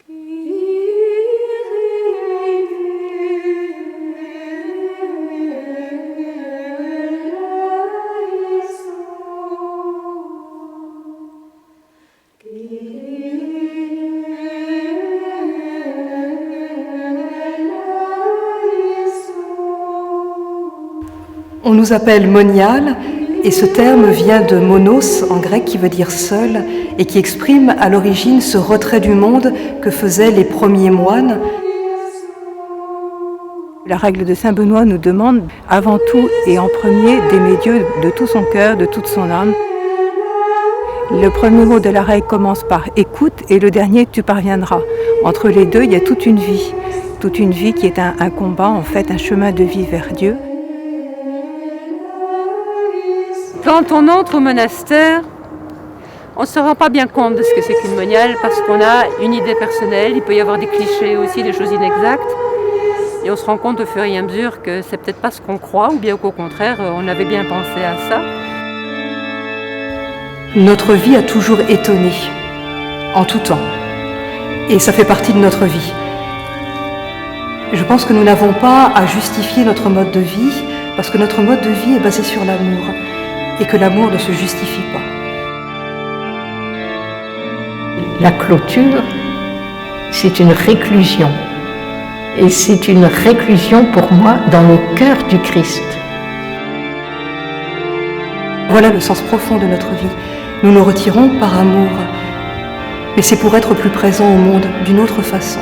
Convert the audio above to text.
On nous appelle moniales, et ce terme vient de monos en grec qui veut dire seul et qui exprime à l'origine ce retrait du monde que faisaient les premiers moines. La règle de Saint Benoît nous demande avant tout et en premier d'aimer Dieu de tout son cœur, de toute son âme. Le premier mot de la règle commence par « écoute » et le dernier « tu parviendras ». Entre les deux, il y a toute une vie qui est un combat, en fait, un chemin de vie vers Dieu. Quand on entre au monastère, on ne se rend pas bien compte de ce que c'est qu'une moniale parce qu'on a une idée personnelle, il peut y avoir des clichés aussi, des choses inexactes. Et on se rend compte au fur et à mesure que c'est peut-être pas ce qu'on croit ou bien qu'au contraire, on avait bien pensé à ça. Notre vie a toujours étonné, en tout temps. Et ça fait partie de notre vie. Je pense que nous n'avons pas à justifier notre mode de vie parce que notre mode de vie est basé sur l'amour. Et que l'amour ne se justifie pas. La clôture, c'est une réclusion. Et c'est une réclusion pour moi dans le cœur du Christ. Voilà le sens profond de notre vie. Nous nous retirons par amour. Mais c'est pour être plus présents au monde d'une autre façon.